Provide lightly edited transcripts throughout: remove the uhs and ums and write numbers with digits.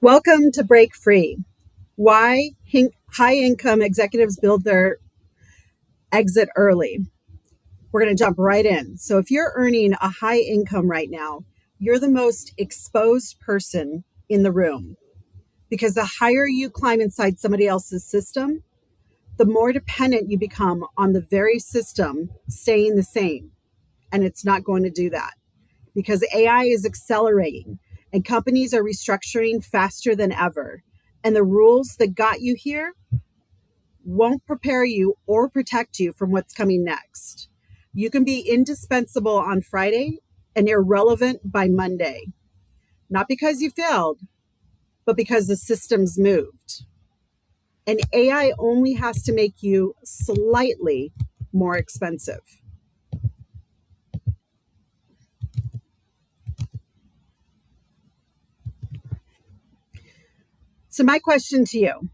Welcome to Break Free. Why high income executives build their exit early. We're going to jump right in. So, if you're earning a high income right now, you're the most exposed person in the room because the higher you climb inside somebody else's system, the more dependent you become on the very system staying the same. And it's not going to do that because AI is accelerating and companies are restructuring faster than ever. And the rules that got you here won't prepare you or protect you from what's coming next. You can be indispensable on Friday and irrelevant by Monday, not because you failed, but because the system's moved. And AI only has to make you slightly more expensive. So, my question to you,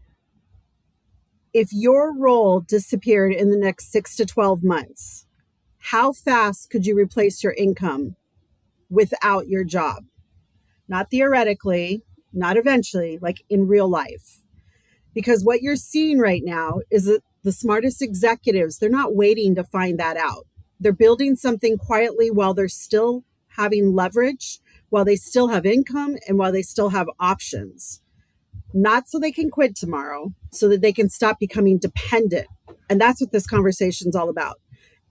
if your role disappeared in the next 6 to 12 months, how fast could you replace your income without your job? Not theoretically, not eventually, like in real life. Because what you're seeing right now is that the smartest executives, they're not waiting to find that out. They're building something quietly while they're still having leverage, while they still have income, and while they still have options. Not so they can quit tomorrow, so that they can stop becoming dependent. And that's what this conversation is all about.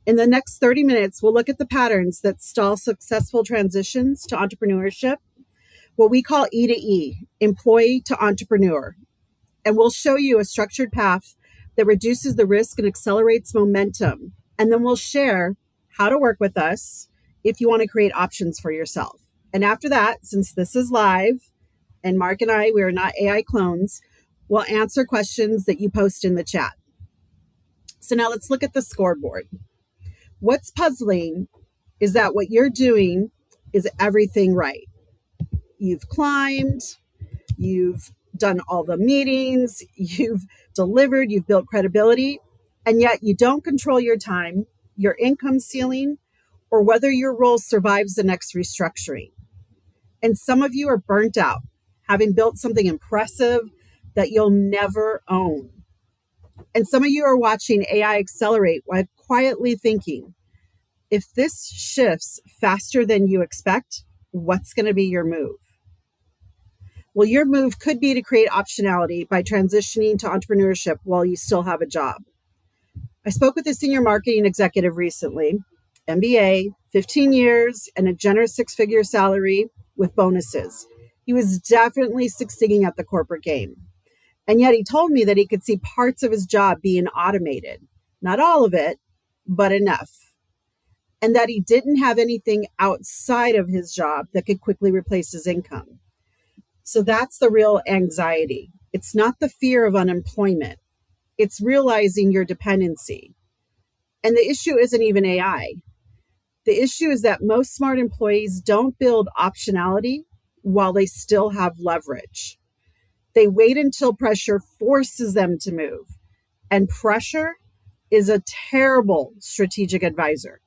In the next 30 minutes, we'll look at the patterns that stall successful transitions to entrepreneurship, what we call E to E, employee to entrepreneur. And we'll show you a structured path that reduces the risk and accelerates momentum. And then we'll share how to work with us if you want to create options for yourself. And after that, since this is live, and Mark and I, we are not AI clones, we'll answer questions that you post in the chat. So now let's look at the scoreboard. What's puzzling is that what you're doing is everything right. You've climbed, you've done all the meetings, you've delivered, you've built credibility, and yet you don't control your time, your income ceiling, or whether your role survives the next restructuring. And some of you are burnt out, having built something impressive that you'll never own. And some of you are watching AI accelerate while quietly thinking, if this shifts faster than you expect, what's going to be your move? Well, your move could be to create optionality by transitioning to entrepreneurship while you still have a job. I spoke with a senior marketing executive recently, MBA, 15 years, and a generous six-figure salary with bonuses. He was definitely succeeding at the corporate game. And yet he told me that he could see parts of his job being automated. Not all of it, but enough. And that he didn't have anything outside of his job that could quickly replace his income. So that's the real anxiety. It's not the fear of unemployment. It's realizing your dependency. And the issue isn't even AI. The issue is that most smart employees don't build optionality while they still have leverage. They wait until pressure forces them to move. And pressure is a terrible strategic advisor.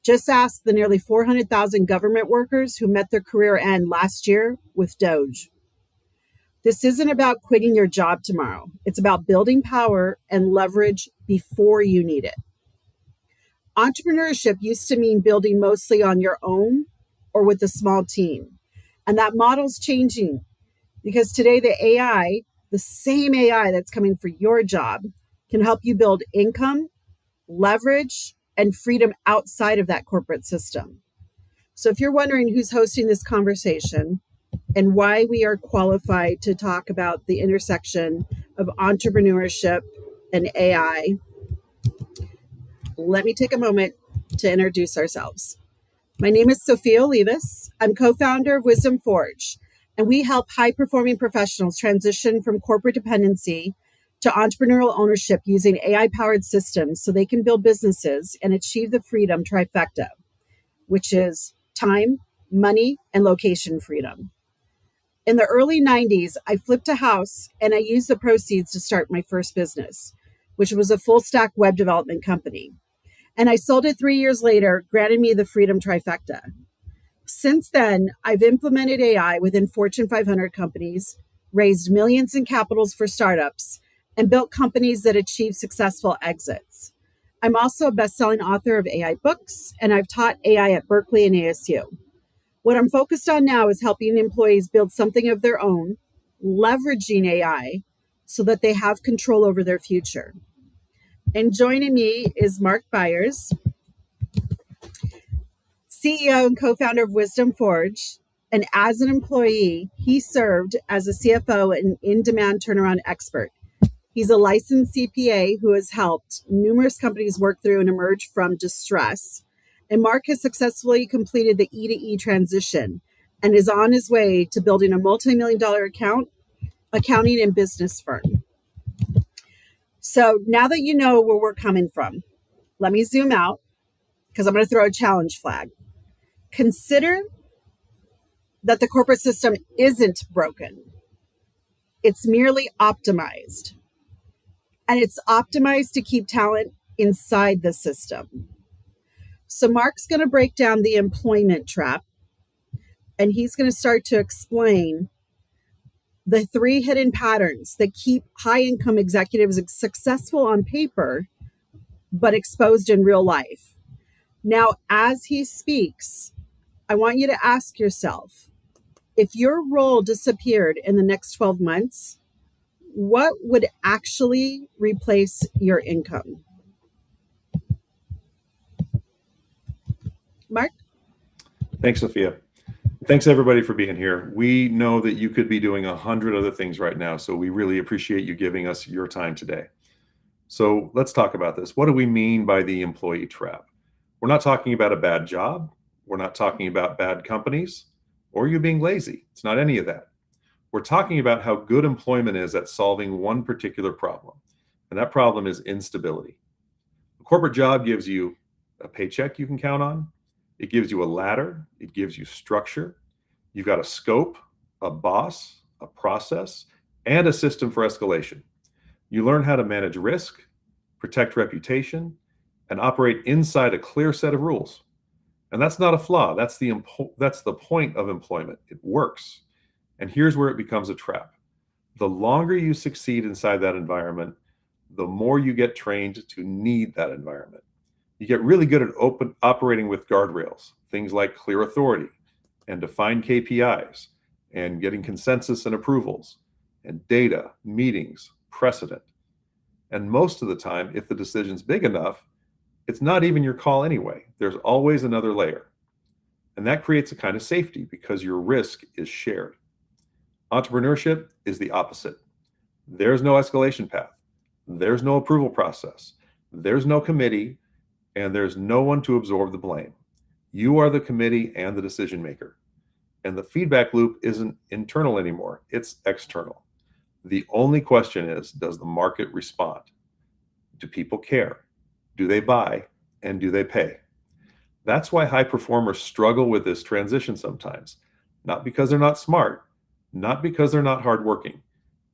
Just ask the nearly 400,000 government workers who met their career end last year with Doge. This isn't about quitting your job tomorrow. It's about building power and leverage before you need it. Entrepreneurship used to mean building mostly on your own or with a small team. And that model's changing because today the same AI that's coming for your job, can help you build income, leverage, and freedom outside of that corporate system. So if you're wondering who's hosting this conversation and why we are qualified to talk about the intersection of entrepreneurship and AI, let me take a moment to introduce ourselves. My name is Sophia Olivas. I'm co-founder of Wisdom Forge, and we help high-performing professionals transition from corporate dependency to entrepreneurial ownership using AI-powered systems so they can build businesses and achieve the freedom trifecta, which is time, money, and location freedom. In the early 90s, I flipped a house and I used the proceeds to start my first business, which was a full-stack web development company. And I sold it 3 years later, granting me the freedom trifecta. Since then, I've implemented AI within Fortune 500 companies, raised millions in capitals for startups, and built companies that achieve successful exits. I'm also a best-selling author of AI books, and I've taught AI at Berkeley and ASU. What I'm focused on now is helping employees build something of their own, leveraging AI so that they have control over their future. And joining me is Mark Byers, CEO and co-founder of Wisdom Forge. And as an employee, he served as a CFO and in-demand turnaround expert. He's a licensed CPA who has helped numerous companies work through and emerge from distress. And Mark has successfully completed the E2E transition and is on his way to building a multi-million-dollar accounting and business firm. So now that you know where we're coming from, let me zoom out because I'm going to throw a challenge flag. Consider that the corporate system isn't broken. It's merely optimized. And it's optimized to keep talent inside the system. So Mark's going to break down the employment trap, and he's going to start to explain the 3 hidden patterns that keep high-income executives successful on paper, but exposed in real life. Now, as he speaks, I want you to ask yourself, if your role disappeared in the next 12 months, what would actually replace your income? Mark? Thanks, Sophia. Thanks, everybody, for being here. We know that you could be doing 100 other things right now, so we really appreciate you giving us your time today. So let's talk about this. What do we mean by the employee trap? We're not talking about a bad job. We're not talking about bad companies or you being lazy. It's not any of that. We're talking about how good employment is at solving one particular problem, and that problem is instability. A corporate job gives you a paycheck you can count on. It gives you a ladder. It gives you structure. You've got a scope, a boss, a process, and a system for escalation. You learn how to manage risk, protect reputation, and operate inside a clear set of rules. And that's not a flaw. That's the point of employment. It works. And here's where it becomes a trap. The longer you succeed inside that environment, the more you get trained to need that environment. You get really good at operating with guardrails, things like clear authority and defined KPIs and getting consensus and approvals and data, meetings, precedent. And most of the time, if the decision's big enough, it's not even your call anyway. There's always another layer. And that creates a kind of safety because your risk is shared. Entrepreneurship is the opposite. There's no escalation path. There's no approval process. There's no committee, and there's no one to absorb the blame. You are the committee and the decision maker. And the feedback loop isn't internal anymore. It's external. The only question is, does the market respond? Do people care? Do they buy? And do they pay? That's why high performers struggle with this transition sometimes. Not because they're not smart, not because they're not hardworking.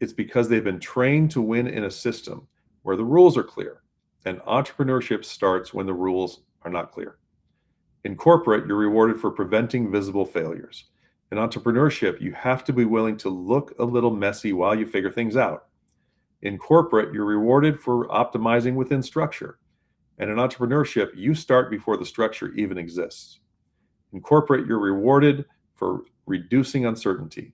It's because they've been trained to win in a system where the rules are clear, and entrepreneurship starts when the rules are not clear. In corporate, you're rewarded for preventing visible failures. In entrepreneurship, you have to be willing to look a little messy while you figure things out. In corporate, you're rewarded for optimizing within structure. And in entrepreneurship, you start before the structure even exists. In corporate, you're rewarded for reducing uncertainty.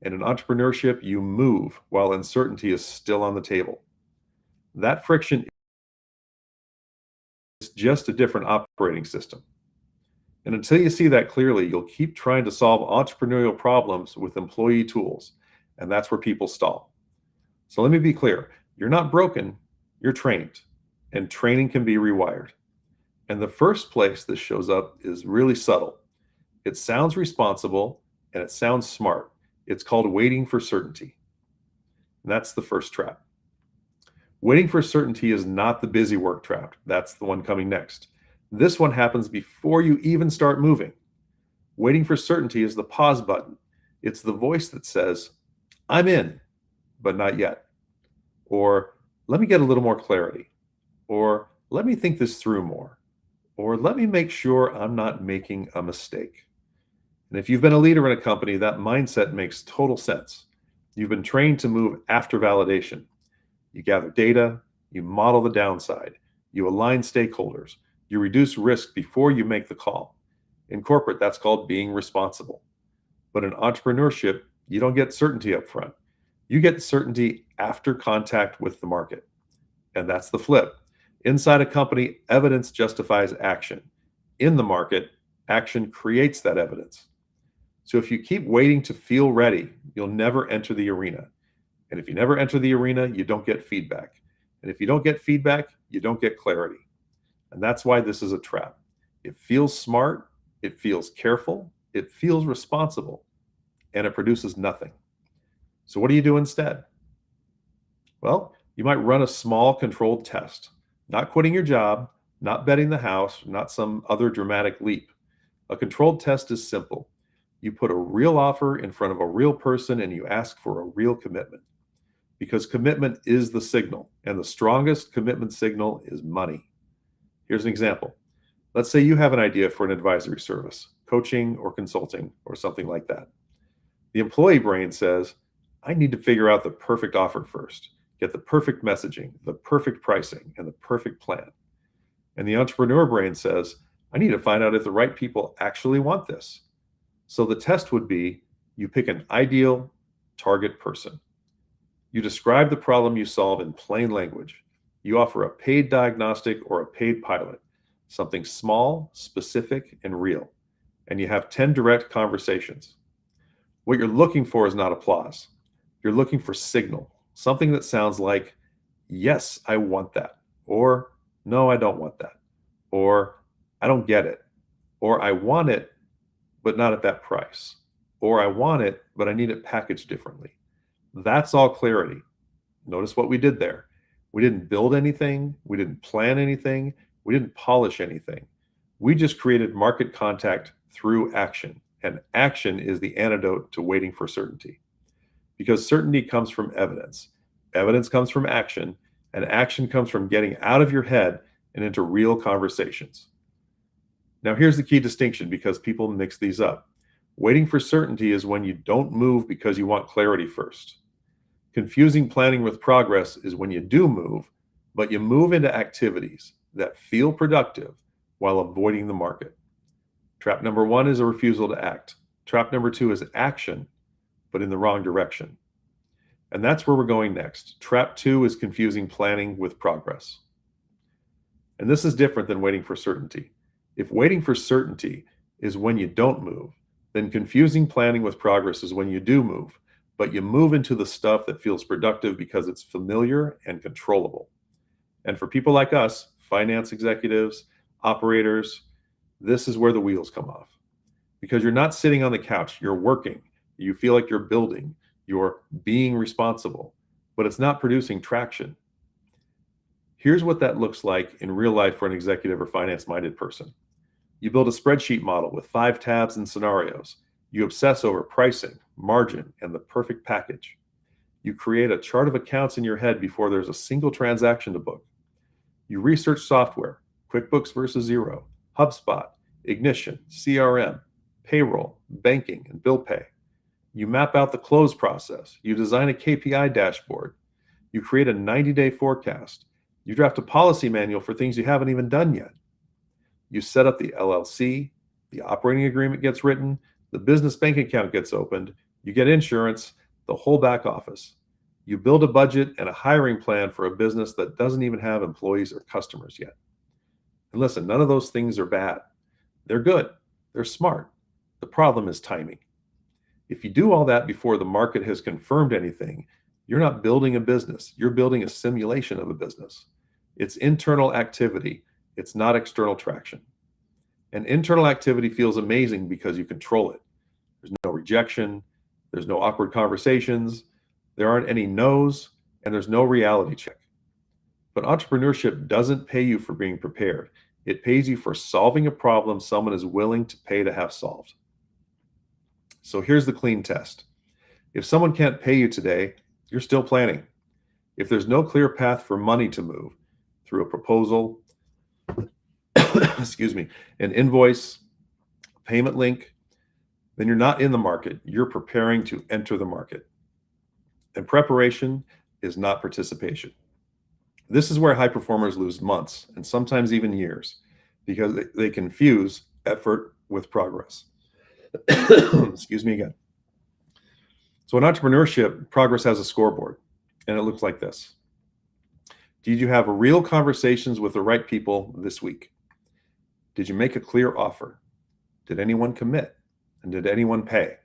And in entrepreneurship, you move while uncertainty is still on the table. That friction is just a different operating system. And until you see that clearly, you'll keep trying to solve entrepreneurial problems with employee tools. And that's where people stall. So let me be clear. You're not broken, you're trained. And training can be rewired. And the first place this shows up is really subtle. It sounds responsible and it sounds smart. It's called waiting for certainty. And that's the first trap. Waiting for certainty is not the busy work trap. That's the one coming next. This one happens before you even start moving. Waiting for certainty is the pause button. It's the voice that says, I'm in, but not yet. Or let me get a little more clarity. Or let me think this through more. Or let me make sure I'm not making a mistake. And if you've been a leader in a company, that mindset makes total sense. You've been trained to move after validation. You gather data, you model the downside, you align stakeholders, you reduce risk before you make the call. In corporate, that's called being responsible. But in entrepreneurship, you don't get certainty up front. You get certainty after contact with the market. And that's the flip. Inside a company, evidence justifies action. In the market, action creates that evidence. So if you keep waiting to feel ready, you'll never enter the arena. And if you never enter the arena, you don't get feedback. And if you don't get feedback, you don't get clarity. And that's why this is a trap. It feels smart, it feels careful, it feels responsible, and it produces nothing. So what do you do instead? Well, you might run a small controlled test, not quitting your job, not betting the house, not some other dramatic leap. A controlled test is simple. You put a real offer in front of a real person and you ask for a real commitment. Because commitment is the signal, and the strongest commitment signal is money. Here's an example. Let's say you have an idea for an advisory service, coaching or consulting or something like that. The employee brain says, I need to figure out the perfect offer first, get the perfect messaging, the perfect pricing, and the perfect plan. And the entrepreneur brain says, I need to find out if the right people actually want this. So the test would be, you pick an ideal target person. You describe the problem you solve in plain language. You offer a paid diagnostic or a paid pilot, something small, specific, and real. And you have 10 direct conversations. What you're looking for is not applause. You're looking for signal, something that sounds like, yes, I want that, or no, I don't want that, or I don't get it, or I want it, but not at that price, or I want it, but I need it packaged differently. That's all clarity. Notice what we did there. We didn't build anything. We didn't plan anything. We didn't polish anything. We just created market contact through action. And action is the antidote to waiting for certainty. Because certainty comes from evidence. Evidence comes from action. And action comes from getting out of your head and into real conversations. Now, here's the key distinction because people mix these up. Waiting for certainty is when you don't move because you want clarity first. Confusing planning with progress is when you do move, but you move into activities that feel productive while avoiding the market. Trap number 1 is a refusal to act. Trap number 2 is action, but in the wrong direction. And that's where we're going next. Trap 2 is confusing planning with progress. And this is different than waiting for certainty. If waiting for certainty is when you don't move, then confusing planning with progress is when you do move, but you move into the stuff that feels productive because it's familiar and controllable. And for people like us, finance executives, operators, this is where the wheels come off. Because you're not sitting on the couch, you're working. You feel like you're building, you're being responsible, but it's not producing traction. Here's what that looks like in real life for an executive or finance-minded person. You build a spreadsheet model with 5 tabs and scenarios. You obsess over pricing, margin, and the perfect package. You create a chart of accounts in your head before there's a single transaction to book. You research software, QuickBooks versus Xero, HubSpot, Ignition, CRM, payroll, banking, and bill pay. You map out the close process. You design a KPI dashboard. You create a 90-day forecast. You draft a policy manual for things you haven't even done yet. You set up the LLC, the operating agreement gets written, the business bank account gets opened, you get insurance, the whole back office. You build a budget and a hiring plan for a business that doesn't even have employees or customers yet. And listen, none of those things are bad. They're good. They're smart. The problem is timing. If you do all that before the market has confirmed anything, you're not building a business. You're building a simulation of a business. It's internal activity. It's not external traction. And internal activity feels amazing because you control it. There's no rejection. There's no awkward conversations. There aren't any no's, and there's no reality check. But entrepreneurship doesn't pay you for being prepared. It pays you for solving a problem someone is willing to pay to have solved. So here's the clean test. If someone can't pay you today, you're still planning. If there's no clear path for money to move through a proposal, excuse me, an invoice, a payment link, then you're not in the market. You're preparing to enter the market. And preparation is not participation. This is where high performers lose months and sometimes even years because they confuse effort with progress. Excuse me again. So in entrepreneurship, progress has a scoreboard, and it looks like this. Did you have real conversations with the right people this week? Did you make a clear offer? Did anyone commit? And did anyone pay?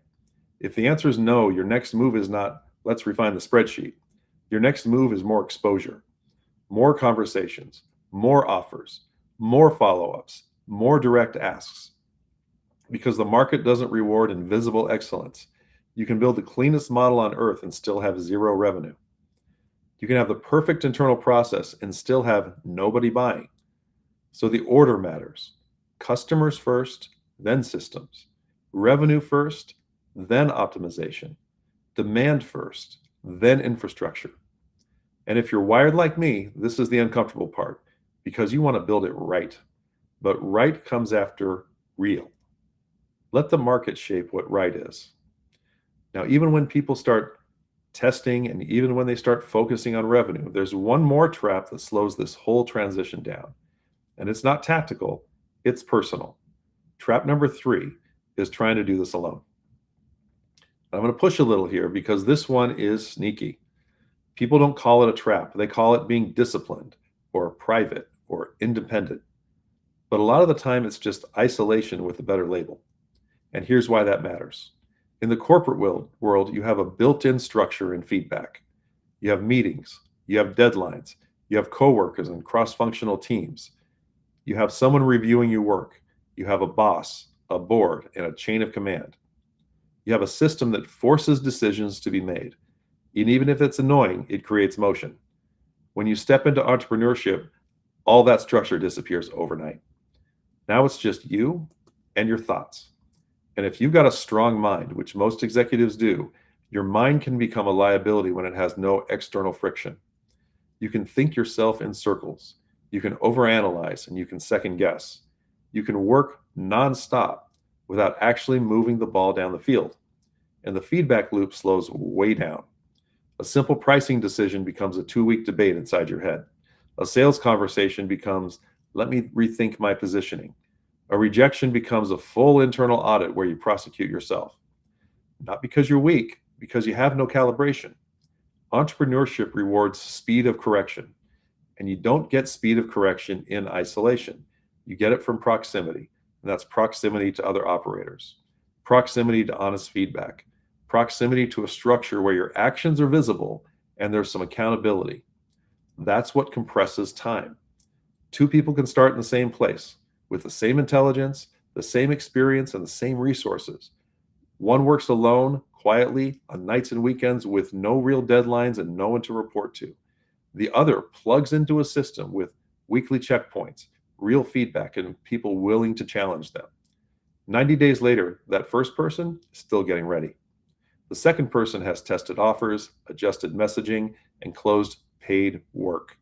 If the answer is no, your next move is not, let's refine the spreadsheet. Your next move is more exposure, more conversations, more offers, more follow-ups, more direct asks. Because the market doesn't reward invisible excellence. You can build the cleanest model on earth and still have zero revenue. You can have the perfect internal process and still have nobody buying. So the order matters. Customers first, then systems. Revenue first, then optimization. Demand first, then infrastructure. And if you're wired like me, this is the uncomfortable part because you want to build it right. But right comes after real. Let the market shape what right is. Now, even when people start testing and even when they start focusing on revenue, there's one more trap that slows this whole transition down. And it's not tactical, it's personal. Trap number 3 is trying to do this alone. I'm going to push a little here because this one is sneaky. People don't call it a trap. They call it being disciplined or private or independent. But a lot of the time, it's just isolation with a better label. And here's why that matters. In the corporate world, you have a built-in structure and feedback. You have meetings, you have deadlines, you have coworkers and cross-functional teams. You have someone reviewing your work. You have a boss, a board, and a chain of command. You have a system that forces decisions to be made. And even if it's annoying, it creates motion. When you step into entrepreneurship, all that structure disappears overnight. Now it's just you and your thoughts. And if you've got a strong mind, which most executives do, your mind can become a liability when it has no external friction. You can think yourself in circles. You can overanalyze and you can second guess. You can work nonstop without actually moving the ball down the field. And the feedback loop slows way down. A simple pricing decision becomes a 2-week debate inside your head. A sales conversation becomes, let me rethink my positioning. A rejection becomes a full internal audit where you prosecute yourself. Not because you're weak, because you have no calibration. Entrepreneurship rewards speed of correction. And you don't get speed of correction in isolation. You get it from proximity. And that's proximity to other operators, proximity to honest feedback, proximity to a structure where your actions are visible and there's some accountability. That's what compresses time. 2 people can start in the same place with the same intelligence, the same experience, and the same resources. One works alone, quietly, on nights and weekends with no real deadlines and no one to report to. The other plugs into a system with weekly checkpoints, real feedback, and people willing to challenge them. 90 days later, that first person is still getting ready. The second person has tested offers, adjusted messaging, and closed paid work.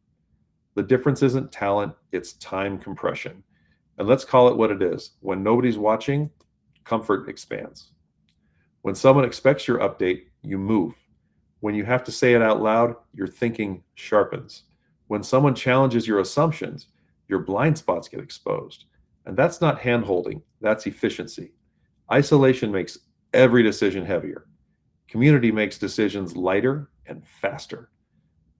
The difference isn't talent, it's time compression. And let's call it what it is. When nobody's watching, comfort expands. When someone expects your update, you move. When you have to say it out loud, your thinking sharpens. When someone challenges your assumptions, your blind spots get exposed. And that's not hand-holding, that's efficiency. Isolation makes every decision heavier. Community makes decisions lighter and faster.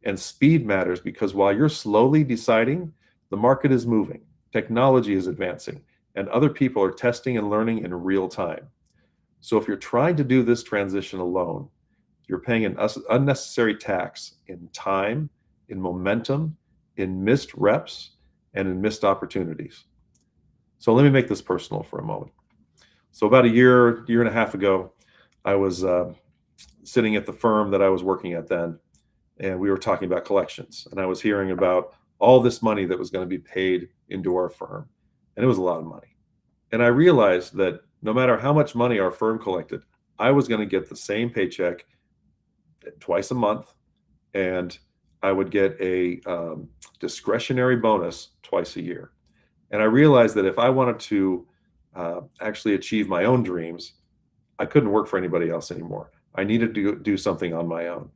And speed matters because while you're slowly deciding, the market is moving, technology is advancing, and other people are testing and learning in real time. So if you're trying to do this transition alone, you're paying an unnecessary tax in time, in momentum, in missed reps, and in missed opportunities. So let me make this personal for a moment. So about a year and a half ago, I was sitting at the firm that I was working at then, and we were talking about collections. And I was hearing about all this money that was going to be paid into our firm. And it was a lot of money. And I realized that no matter how much money our firm collected, I was going to get the same paycheck twice a month, and I would get a discretionary bonus twice a year. And I realized that if I wanted to actually achieve my own dreams, I couldn't work for anybody else anymore. I needed to do something on my own.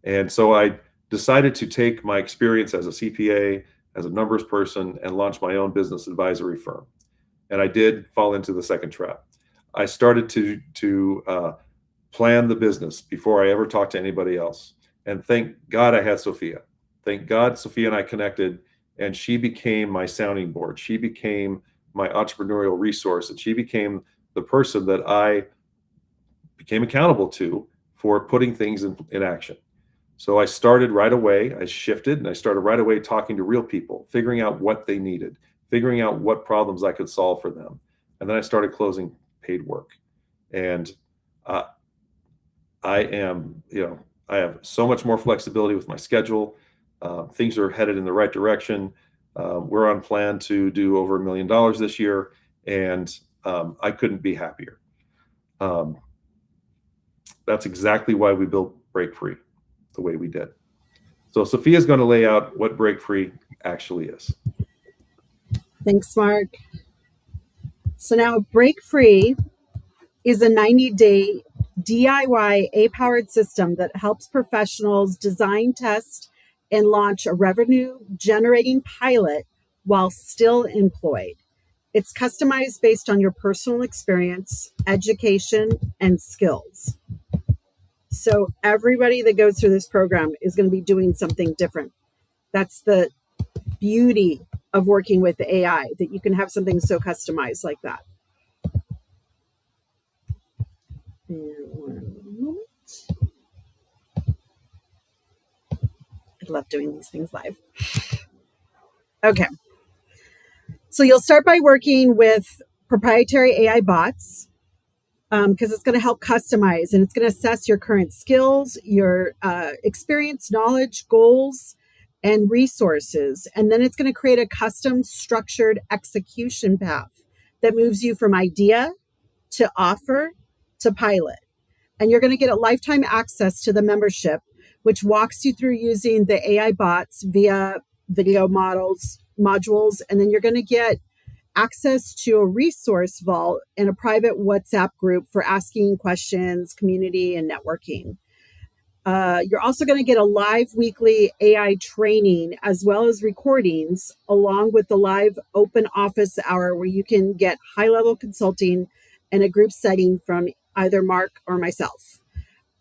And so I decided to take my experience as a CPA, as a numbers person, and launch my own business advisory firm. And I did fall into the second trap. I started to plan the business before I ever talked to anybody else. And thank God I had Sophia. Thank God Sophia and I connected, and she became my sounding board. She became my entrepreneurial resource, and she became the person that I became accountable to for putting things in action. So I started right away. I shifted and I started right away talking to real people, figuring out what they needed, figuring out what problems I could solve for them. And then I started closing paid work. And uh, I have so much more flexibility with my schedule. Things are headed in the right direction. We're on plan to do over $1 million this year, and I couldn't be happier. Um, that's exactly why we built Break Free the way we did. So Sophia's going to lay out what Break Free actually is. Thanks, Mark. So now Break Free is a 90-day DIY A-powered system that helps professionals design, test, and launch a revenue-generating pilot while still employed. It's customized based on your personal experience, education, and skills. So everybody that goes through this program is going to be doing something different. That's the beauty of working with AI, that you can have something so customized like that. And 1 moment. I love doing these things live. Okay. So you'll start by working with proprietary AI bots, because it's going to help customize, and it's going to assess your current skills, your experience, knowledge, goals, and resources. And then it's going to create a custom structured execution path that moves you from idea to offer to pilot. And you're going to get a lifetime access to the membership, which walks you through using the AI bots via video modules. And then you're going to get access to a resource vault and a private WhatsApp group for asking questions, community, and networking. You're also going to get a live weekly AI training as well as recordings, along with the live open office hour where you can get high-level consulting and a group setting from either Mark or myself.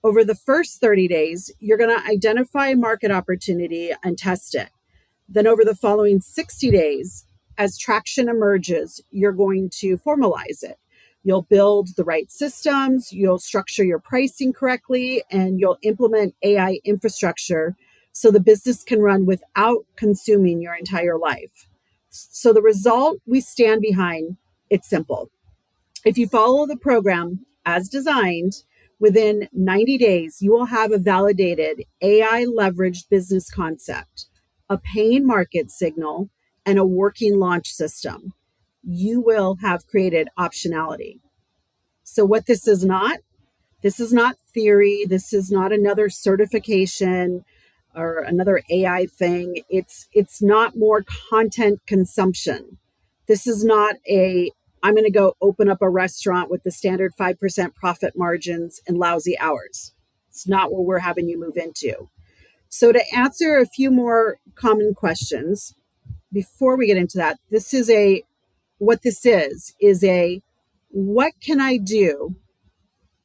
Over the first 30 days, you're going to identify a market opportunity and test it. Then over the following 60 days, as traction emerges, you're going to formalize it. You'll build the right systems, you'll structure your pricing correctly, and you'll implement AI infrastructure so the business can run without consuming your entire life. So the result we stand behind, it's simple. If you follow the program as designed, within 90 days, you will have a validated AI leveraged business concept, a paying market signal, and a working launch system. You will have created optionality. So what this is not theory. This is not another certification or another AI thing. It's not more content consumption. This is not I'm going to go open up a restaurant with the standard 5% profit margins and lousy hours. It's not what we're having you move into. So to answer a few more common questions, before we get into that, what can I do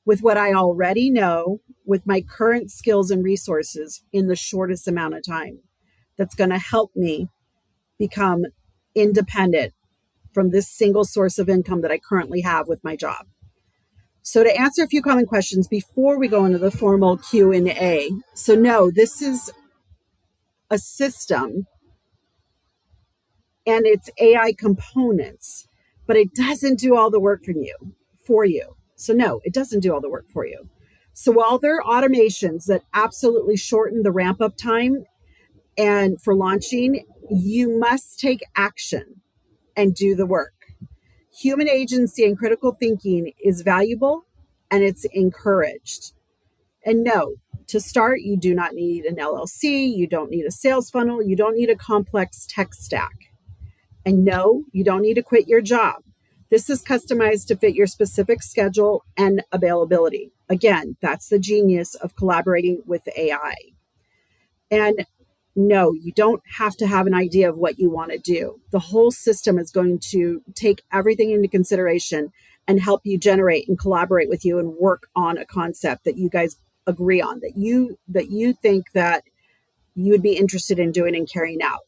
with what I already know with my current skills and resources in the shortest amount of time that's going to help me become independent from this single source of income that I currently have with my job. So to answer a few common questions before we go into the formal Q&A. So no, this is a system and it's AI components, but it doesn't do all the work for you. So no, it doesn't do all the work for you. So while there are automations that absolutely shorten the ramp up time and for launching, you must take action and do the work. Human agency and critical thinking is valuable and it's encouraged. And no, to start, you do not need an LLC, you don't need a sales funnel, you don't need a complex tech stack. And no, you don't need to quit your job. This is customized to fit your specific schedule and availability. Again, that's the genius of collaborating with AI. And no, you don't have to have an idea of what you want to do. The whole system is going to take everything into consideration and help you generate and collaborate with you and work on a concept that you guys agree on, that you think that you would be interested in doing and carrying out.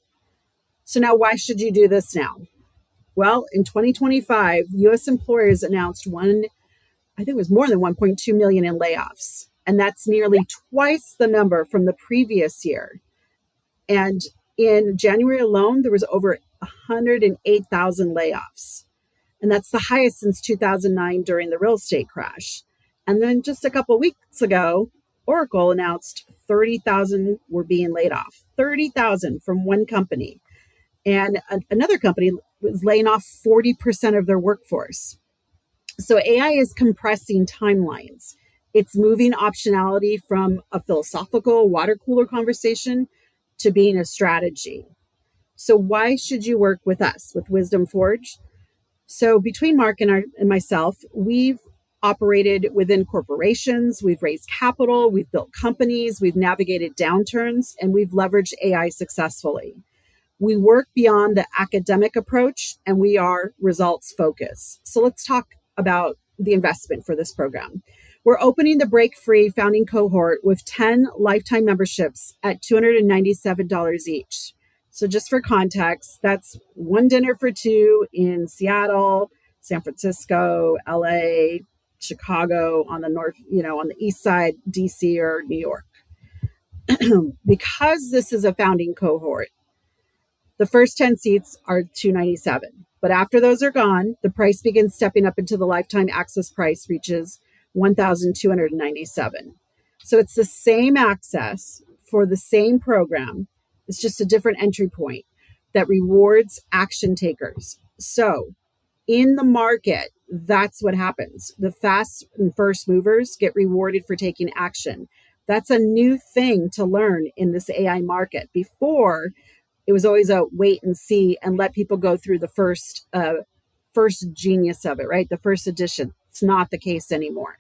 So now why should you do this now? Well, in 2025, US employers announced I think it was more than 1.2 million in layoffs, and that's nearly twice the number from the previous year. And in January alone, there was over 108,000 layoffs. And that's the highest since 2009 during the real estate crash. And then just a couple of weeks ago, Oracle announced 30,000 were being laid off. 30,000 from one company. And another company was laying off 40% of their workforce. So AI is compressing timelines. It's moving optionality from a philosophical water cooler conversation to being a strategy. So why should you work with us, with Wisdom Forge? So between Mark and myself, we've operated within corporations, we've raised capital, we've built companies, we've navigated downturns, and we've leveraged AI successfully. We work beyond the academic approach and we are results focused. So let's talk about the investment for this program. We're opening the break free founding cohort with 10 lifetime memberships at $297 each. So just for context, that's one dinner for two in Seattle, San Francisco, LA, Chicago, on the north, on the east side, DC or New York. Because this is a founding cohort, the first 10 seats are $297. But after those are gone, the price begins stepping up until the lifetime access price reaches $1,297. So it's the same access for the same program. It's just a different entry point that rewards action takers. So in the market, that's what happens. The fast and first movers get rewarded for taking action. That's a new thing to learn in this AI market. Before, it was always a wait and see and let people go through the first genius of it, right? The first edition. It's not the case anymore.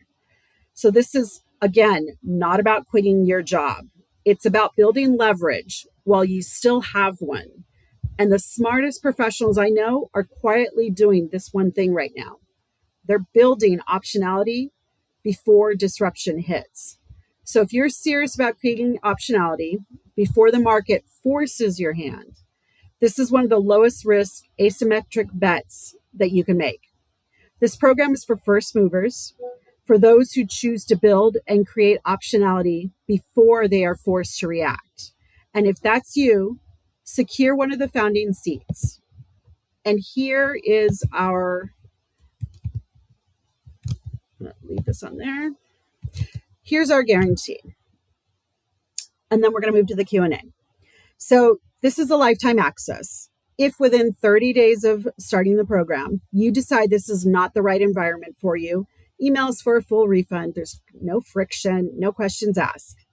So this is, again, not about quitting your job. It's about building leverage while you still have one. And the smartest professionals I know are quietly doing this one thing right now. They're building optionality before disruption hits. So if you're serious about creating optionality before the market forces your hand, this is one of the lowest risk asymmetric bets that you can make. This program is for first movers, for those who choose to build and create optionality before they are forced to react. And if that's you, secure one of the founding seats. And here is our, leave this on there. Here's our guarantee. And then we're going to move to the Q&A. So this is a lifetime access. If within 30 days of starting the program, you decide this is not the right environment for you, email us for a full refund. There's no friction, no questions asked.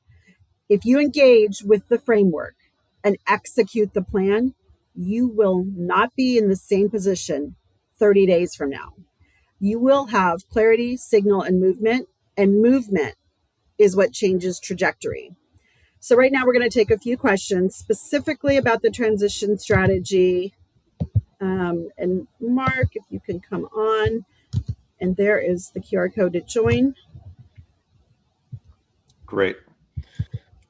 If you engage with the framework and execute the plan, you will not be in the same position 30 days from now. You will have clarity, signal, and movement is what changes trajectory. So right now we're going to take a few questions specifically about the transition strategy. And Mark, if you can come on, and there is the QR code to join. Great.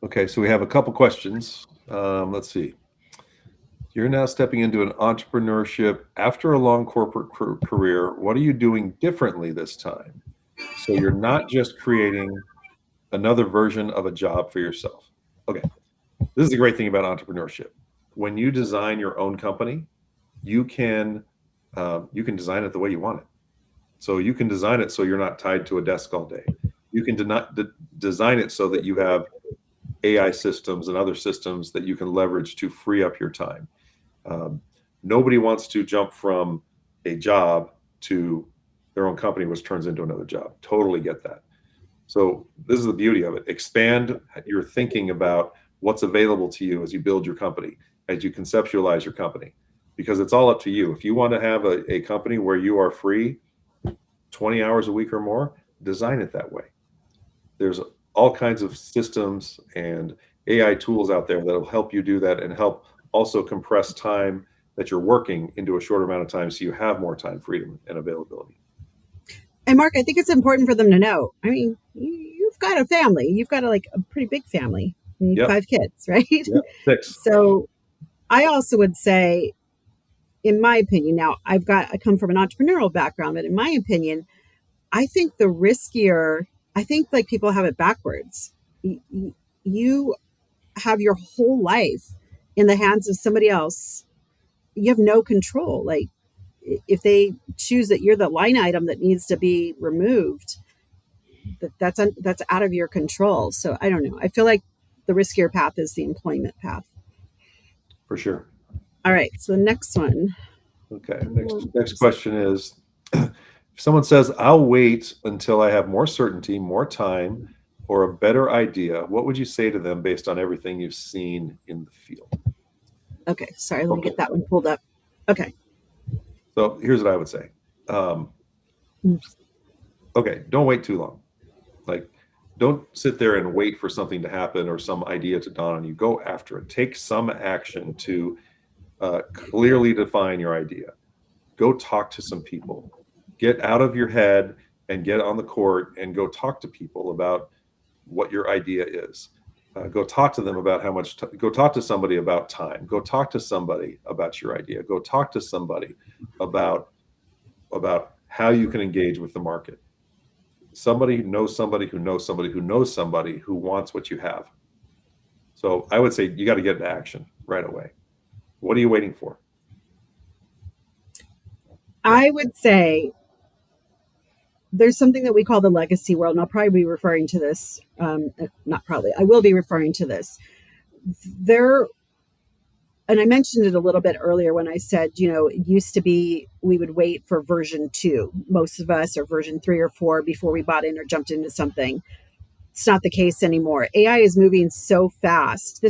Okay, so we have a couple questions. Let's see. You're now stepping into an entrepreneurship after a long corporate career. What are you doing differently this time? So you're not just creating another version of a job for yourself. Okay, this is the great thing about entrepreneurship. When you design your own company, you can design it the way you want it. So you can design it so you're not tied to a desk all day. You can design it so that you have AI systems and other systems that you can leverage to free up your time. Nobody wants to jump from a job to their own company, which turns into another job. Totally get that. So this is the beauty of it. Expand your thinking about what's available to you as you build your company, as you conceptualize your company, because it's all up to you. If you want to have a company where you are free 20 hours a week or more, design it that way. There's all kinds of systems and AI tools out there that'll help you do that and help also compress time that you're working into a shorter amount of time so you have more time freedom and availability. And Mark, I think it's important for them to know. I mean, you've got a family. You've got like a pretty big family. I mean, Yep. 5 kids, right? Yep. 6. So I also would say, in my opinion, now I come from an entrepreneurial background, but in my opinion, I think the riskier, I think like people have it backwards. You have your whole life in the hands of somebody else. You have no control. Like if they choose that you're the line item that needs to be removed, that's out of your control. So I don't know. I feel like the riskier path is the employment path. For sure. All right. So the next one. Okay. Next question is, if someone says, I'll wait until I have more certainty, more time, or a better idea, what would you say to them based on everything you've seen in the field? Okay. Sorry. Let me Okay. get that one pulled up. Okay. So here's what I would say. Okay, don't wait too long. Like, don't sit there and wait for something to happen or some idea to dawn on you. Go after it. Take some action to clearly define your idea. Go talk to some people. Get out of your head and get on the court and go talk to people about what your idea is. Go talk to them about how much. Go talk to somebody about time. Go talk to somebody about your idea. Go talk to somebody about how you can engage with the market. Somebody who knows somebody who knows somebody who knows somebody who wants what you have. So I would say you got to get into action right away. What are you waiting for? I would say there's something that we call the legacy world, and I'll probably be referring to this. Not probably, I will be referring to this. There, and I mentioned it a little bit earlier when I said, it used to be we would wait for version 2, most of us, or version 3 or 4 before we bought in or jumped into something. It's not the case anymore. AI is moving so fast.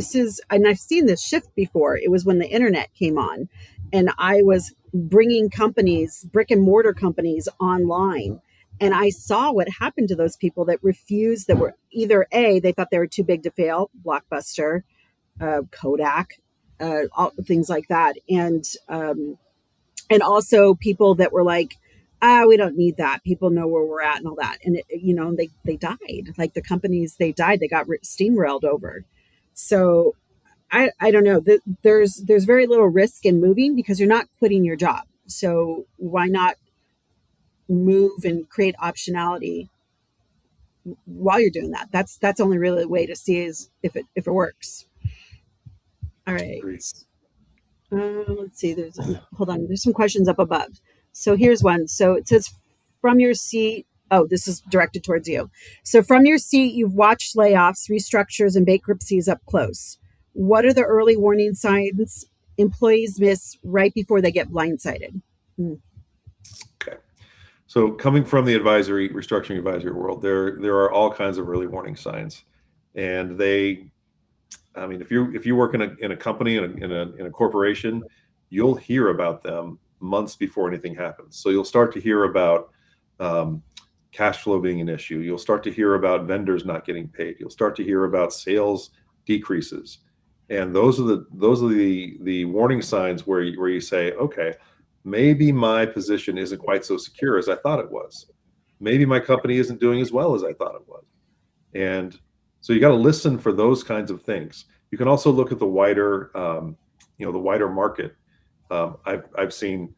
And I've seen this shift before. It was when the internet came on, and I was bringing companies, brick and mortar companies, online. And I saw what happened to those people that refused, that were either they thought they were too big to fail, Blockbuster, Kodak, things like that. And also people that were like, we don't need that. People know where we're at and all that. And, they died. Like the companies, they died. They got steamrolled over. So I don't know. There's very little risk in moving because you're not quitting your job. So why not move and create optionality while you're doing that? That's only really the way to see is if it works. All right. Agreed. Let's see. Hold on. There's some questions up above. So here's one. So it says, from your seat. Oh, this is directed towards you. So from your seat, you've watched layoffs, restructures, and bankruptcies up close. What are the early warning signs employees miss right before they get blindsided? Okay. So coming from the restructuring advisory world, there are all kinds of early warning signs, and if you work in a company in a corporation, you'll hear about them months before anything happens. So you'll start to hear about cash flow being an issue. You'll start to hear about vendors not getting paid. You'll start to hear about sales decreases, and those are the warning signs where you say, okay, maybe my position isn't quite so secure as I thought it was. Maybe my company isn't doing as well as I thought it was, and so you got to listen for those kinds of things. You can also look at the wider, the wider market. I've seen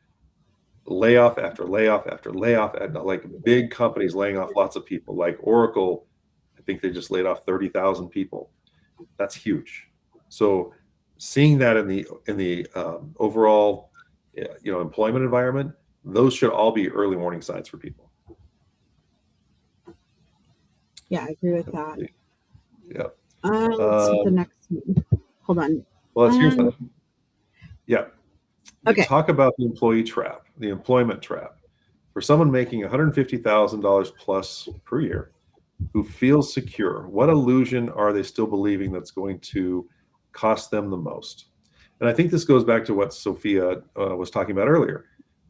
layoff after layoff after layoff, and like big companies laying off lots of people. Like Oracle, I think they just laid off 30,000 people. That's huge. So seeing that in the overall, employment environment, those should all be early warning signs for people. Yeah, I agree with that. Yeah. Let's see the next one. Hold on. Well, here's the. Yeah. Okay. Talk about the employee trap, the employment trap. For someone making $150,000 plus per year who feels secure, what illusion are they still believing that's going to cost them the most? And I think this goes back to what Sophia was talking about earlier,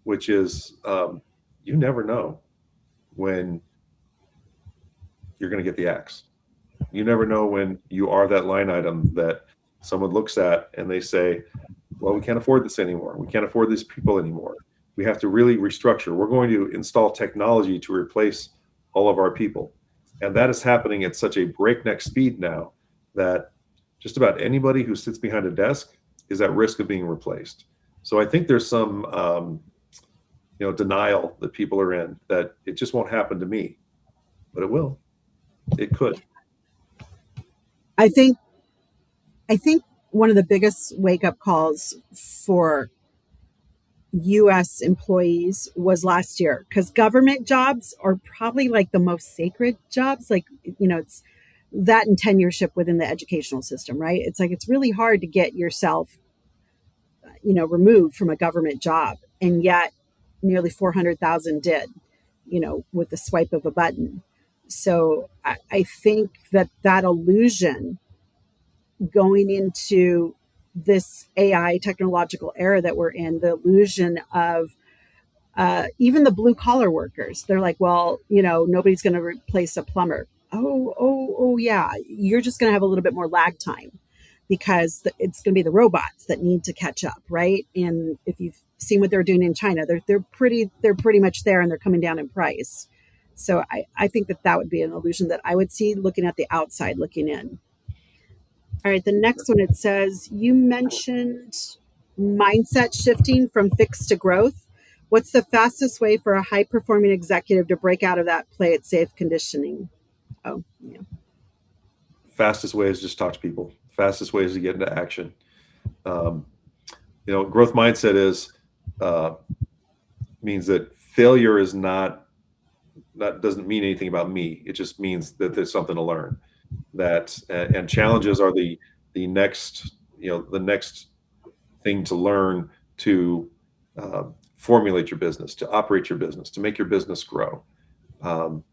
which is you never know when you're going to get the axe. You never know when you are that line item that someone looks at and they say, well, we can't afford this anymore. We can't afford these people anymore. We have to really restructure. We're going to install technology to replace all of our people. And that is happening at such a breakneck speed now that just about anybody who sits behind a desk is at risk of being replaced. So I think there's some denial that people are in that it just won't happen to me, but it will. It could. I think I think one of the biggest wake up calls for US employees was last year, because government jobs are probably like the most sacred jobs. Like, it's that and tenureship within the educational system, right? It's like it's really hard to get yourself, removed from a government job. And yet nearly 400,000 did, with the swipe of a button. So I think that illusion going into this AI technological era that we're in, the illusion of even the blue collar workers, they're like, well, nobody's going to replace a plumber. Oh, yeah. You're just going to have a little bit more lag time because it's going to be the robots that need to catch up, right? And if you've seen what they're doing in China, they're pretty much there, and they're coming down in price. So I think that would be an illusion that I would see looking at the outside, looking in. All right, the next one, it says you mentioned mindset shifting from fixed to growth. What's the fastest way for a high performing executive to break out of that play it safe conditioning? Oh, yeah. Fastest way is just talk to people. Fastest way is to get into action. Um, growth mindset means that failure is not doesn't mean anything about me. It just means that there's something to learn. That and challenges are the next the next thing to learn to formulate your business, to operate your business, to make your business grow. Um,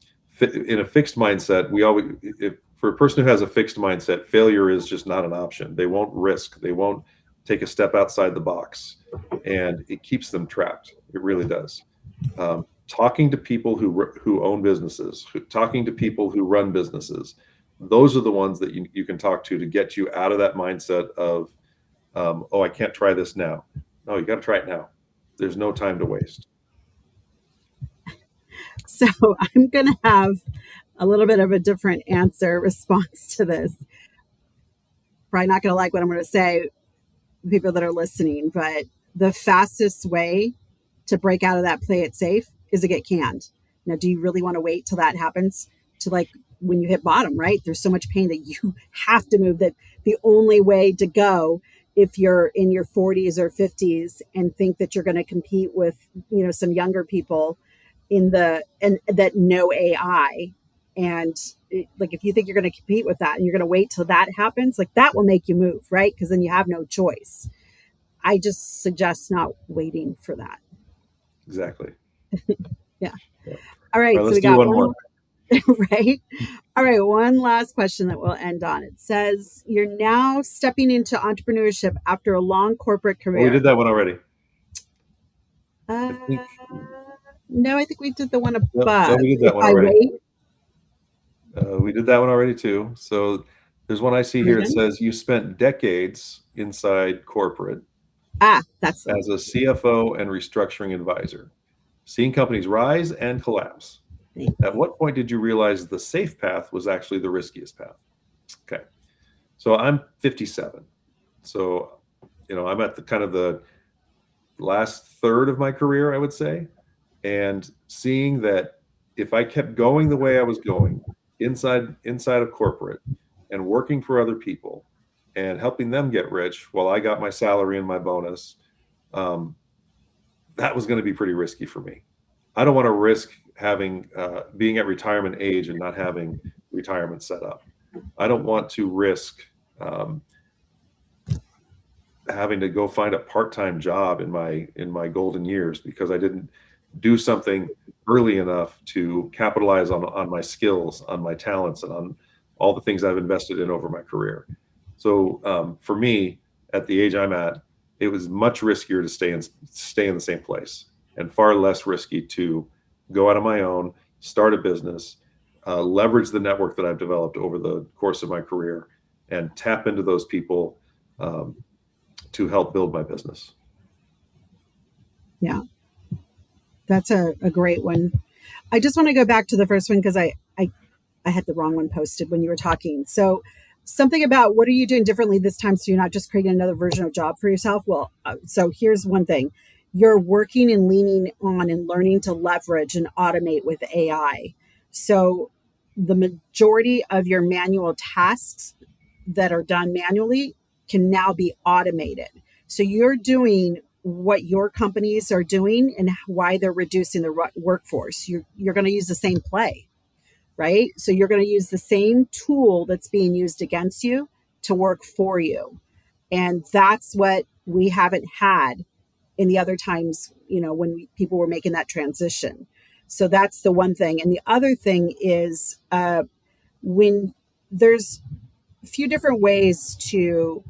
in a fixed mindset, for a person who has a fixed mindset, failure is just not an option. They won't risk. They won't take a step outside the box, and it keeps them trapped. It really does. Talking to people who own businesses, talking to people who run businesses, those are the ones that you can talk to get you out of that mindset of, oh, I can't try this now. No, you got to try it now. There's no time to waste. So I'm going to have a little bit of a different answer response to this. Probably not going to like what I'm going to say, people that are listening, but the fastest way to break out of that play it safe is to get canned. Now, do you really want to wait till that happens? To, like, when you hit bottom, right? There's so much pain that you have to move, that the only way to go, if you're in your 40s or 50s and think that you're going to compete with, some younger people and that know AI, and like, if you think you're going to compete with that and you're going to wait till that happens, like, that will make you move, right? Because then you have no choice. I just suggest not waiting for that. Exactly. Yeah. Yeah. All All right. right, So let's we do got one one more. more, right? All right. One last question that we'll end on. It says, you're now stepping into entrepreneurship after a long corporate Oh, we career. did that one already. I Uh, think. no, I think we did the one No, above. we did If that one I already. wait, We did that one already too. So there's one I see here. It again. says you spent decades inside corporate That's the as a CFO and restructuring advisor, seeing companies rise and collapse. thing. At what point did you realize the safe path was actually the riskiest path? Okay. So I'm 57. So, I'm at the kind of the last third of my career, I would say, and seeing that if I kept going the way I was going inside of corporate and working for other people and helping them get rich while I got my salary and my bonus, um, that was going to be pretty risky for me. I don't want to risk having being at retirement age and not having retirement set up. I don't want to risk um, having to go find a part-time job in my golden years because I didn't do something early enough to capitalize on my skills, on my talents, and on all the things I've invested in over my career. So for me, at the age I'm at, it was much riskier to stay in the same place, and far less risky to go out on my own, start a business, leverage the network that I've developed over the course of my career and tap into those people to help build my business. Yeah, that's a great one. I just want to go back to the first one because I had the wrong one posted when you were talking. So something about what are you doing differently this time so you're not just creating another version of job for yourself? Well, so here's one thing. You're working and leaning on and learning to leverage and automate with AI. So the majority of your manual tasks that are done manually can now be automated. So you're doing what your companies are doing and why they're reducing the workforce. You're going to use the same play, right? So you're going to use the same tool that's being used against you to work for you. And that's what we haven't had in the other times, when people were making that transition. So that's the one thing. And the other thing is when there's a few different ways to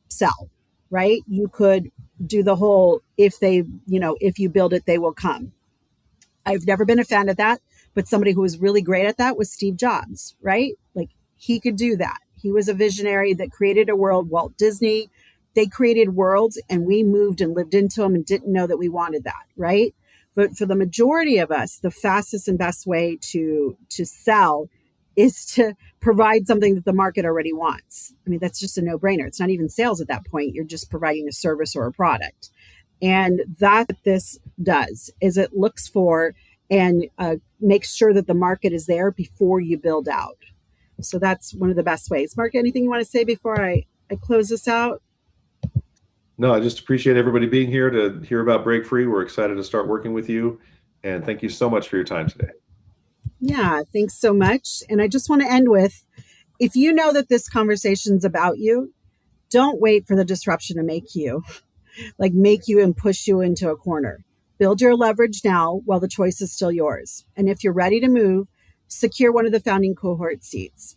sell, right? You could do the whole if you build it, they will come. I've never been a fan of that, but somebody who was really great at that was Steve Jobs, right? Like he could do that. He was a visionary that created a world. Walt Disney, they created worlds and we moved and lived into them and didn't know that we wanted that, right? But for the majority of us, the fastest and best way to sell is to provide something that the market already wants. I mean, that's just a no-brainer. It's not even sales at that point. You're just providing a service or a product. And that's what this does is it looks for and makes sure that the market is there before you build out. So that's one of the best ways. Mark, anything you want to say before I close this out? No, I just appreciate everybody being here to hear about Break Free. We're excited to start working with you. And thank you so much for your time today. Yeah, thanks so much. And I just want to end with, if you know that this conversation's about you, don't wait for the disruption to make you and push you into a corner. Build your leverage now while the choice is still yours. And if you're ready to move, secure one of the founding cohort seats.